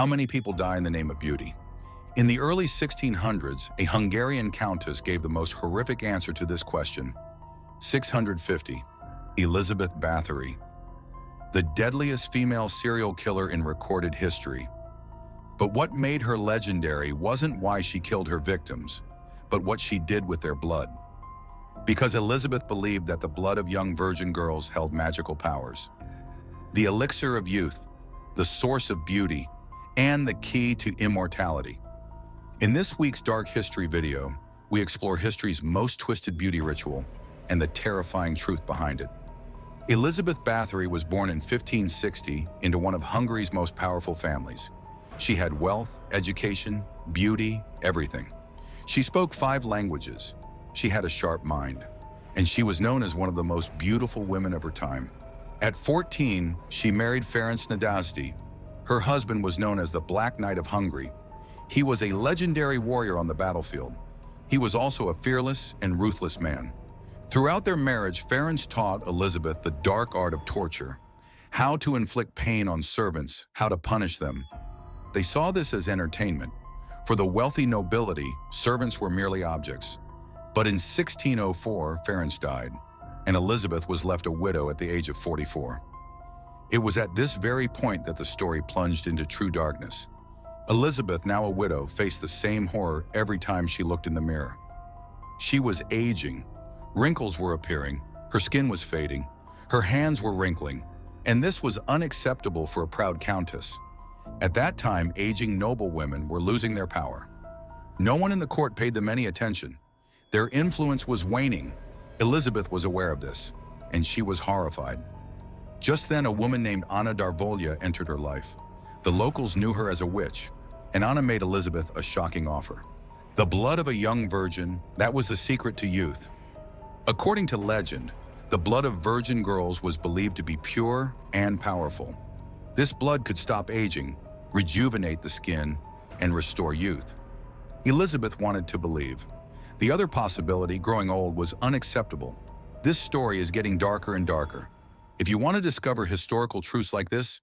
many people die in the name of beauty? In the early 1600s, a Hungarian countess gave the most horrific answer to this question. 650. Elizabeth Báthory, the deadliest female serial killer in recorded history. But what made her legendary wasn't why she killed her victims, but what she did with their blood. Because Elizabeth believed that the blood of young virgin girls held magical powers. The elixir of youth, the source of beauty, and the key to immortality. In this week's Dark History video, we explore history's most twisted beauty ritual and the terrifying truth behind it. Elizabeth Báthory was born in 1560 into one of Hungary's most powerful families. She had wealth, education, beauty, everything. She spoke 5 languages. She had a sharp mind, and she was known as one of the most beautiful women of her time. At 14, she married Ferenc Nadasdy. Her husband was known as the Black Knight of Hungary. He was a legendary warrior on the battlefield. He was also a fearless and ruthless man. Throughout their marriage, Ferenc taught Elizabeth the dark art of torture, how to inflict pain on servants, how to punish them. They saw this as entertainment. For the wealthy nobility, servants were merely objects. But in 1604, Ferenc died, and Elizabeth was left a widow at the age of 44. It was at this very point that the story plunged into true darkness. Elizabeth, now a widow, faced the same horror every time she looked in the mirror. She was aging. Wrinkles were appearing. Her skin was fading. Her hands were wrinkling. And this was unacceptable for a proud countess. At that time, aging noblewomen were losing their power. No one in the court paid them any attention. Their influence was waning. Elizabeth was aware of this, and she was horrified. Just then, a woman named Anna Darvolya entered her life. The locals knew her as a witch, and Anna made Elizabeth a shocking offer. The blood of a young virgin, that was the secret to youth. According to legend, the blood of virgin girls was believed to be pure and powerful. This blood could stop aging, rejuvenate the skin, and restore youth. Elizabeth wanted to believe. The other possibility, growing old, was unacceptable. This story is getting darker and darker. If you want to discover historical truths like this,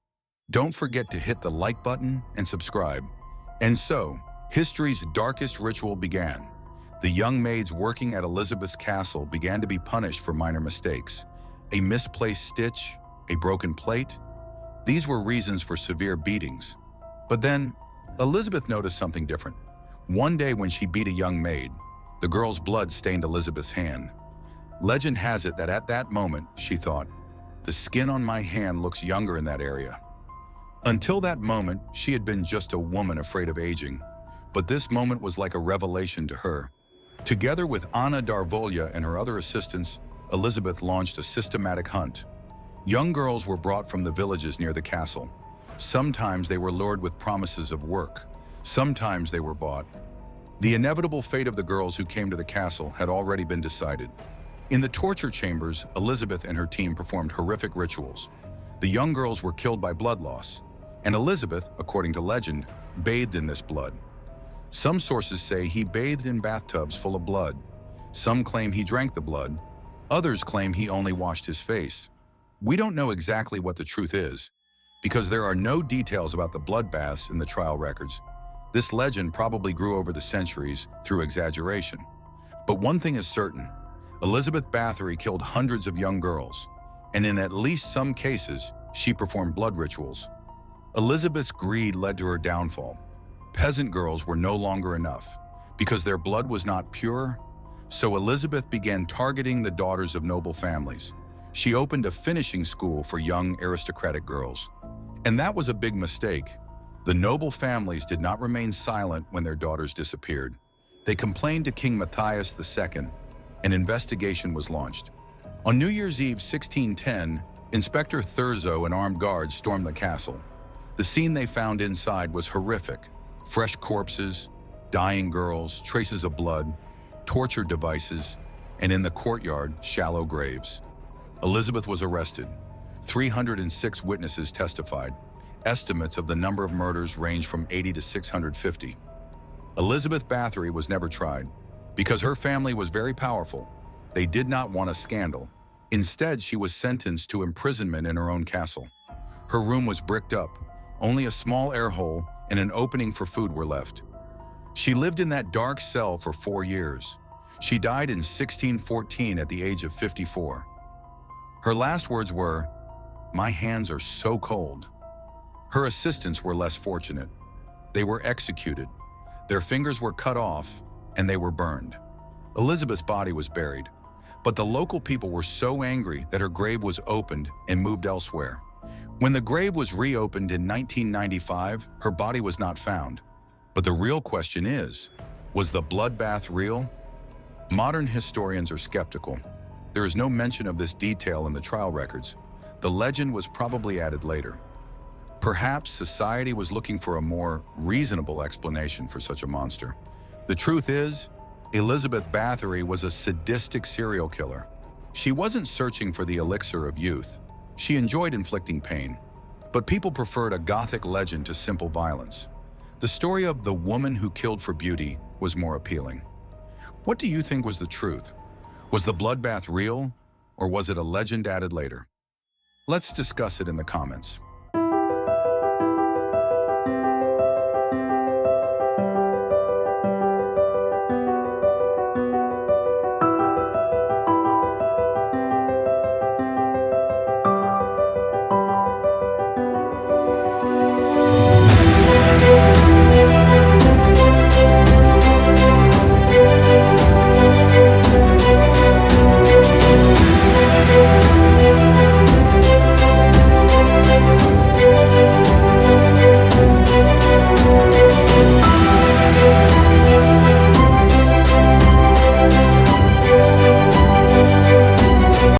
don't forget to hit the like button and subscribe. And so, history's darkest ritual began. The young maids working at Elizabeth's castle began to be punished for minor mistakes. A misplaced stitch, a broken plate. These were reasons for severe beatings. But then, Elizabeth noticed something different. One day when she beat a young maid, the girl's blood stained Elizabeth's hand. Legend has it that at that moment, she thought, "The skin on my hand looks younger in that area." Until that moment, she had been just a woman afraid of aging. But this moment was like a revelation to her. Together with Anna Darvolya and her other assistants, Elizabeth launched a systematic hunt. Young girls were brought from the villages near the castle. Sometimes they were lured with promises of work. Sometimes they were bought. The inevitable fate of the girls who came to the castle had already been decided. In the torture chambers, Elizabeth and her team performed horrific rituals. The young girls were killed by blood loss, and Elizabeth, according to legend, bathed in this blood. Some sources say he bathed in bathtubs full of blood. Some claim he drank the blood. Others claim he only washed his face. We don't know exactly what the truth is, because there are no details about the blood baths in the trial records. This legend probably grew over the centuries through exaggeration. But one thing is certain, Elizabeth Báthory killed hundreds of young girls, and in at least some cases, she performed blood rituals. Elizabeth's greed led to her downfall. Peasant girls were no longer enough, because their blood was not pure, so Elizabeth began targeting the daughters of noble families. She opened a finishing school for young aristocratic girls. And that was a big mistake. The noble families did not remain silent when their daughters disappeared. They complained to King Matthias II. An investigation was launched. On New Year's Eve 1610, Inspector Thurzo and armed guards stormed the castle. The scene they found inside was horrific. Fresh corpses, dying girls, traces of blood, torture devices, and in the courtyard, shallow graves. Elizabeth was arrested. 306 witnesses testified. Estimates of the number of murders range from 80 to 650. Elizabeth Báthory was never tried. Because her family was very powerful, they did not want a scandal. Instead, she was sentenced to imprisonment in her own castle. Her room was bricked up. Only a small air hole and an opening for food were left. She lived in that dark cell for 4 years. She died in 1614 at the age of 54. Her last words were, "My hands are so cold." Her assistants were less fortunate. They were executed. Their fingers were cut off, and they were burned. Elizabeth's body was buried, but the local people were so angry that her grave was opened and moved elsewhere. When the grave was reopened in 1995, her body was not found. But the real question is, was the bloodbath real? Modern historians are skeptical. There is no mention of this detail in the trial records. The legend was probably added later. Perhaps society was looking for a more reasonable explanation for such a monster. The truth is, Elizabeth Báthory was a sadistic serial killer. She wasn't searching for the elixir of youth. She enjoyed inflicting pain. But people preferred a Gothic legend to simple violence. The story of the woman who killed for beauty was more appealing. What do you think was the truth? Was the bloodbath real, or was it a legend added later? Let's discuss it in the comments.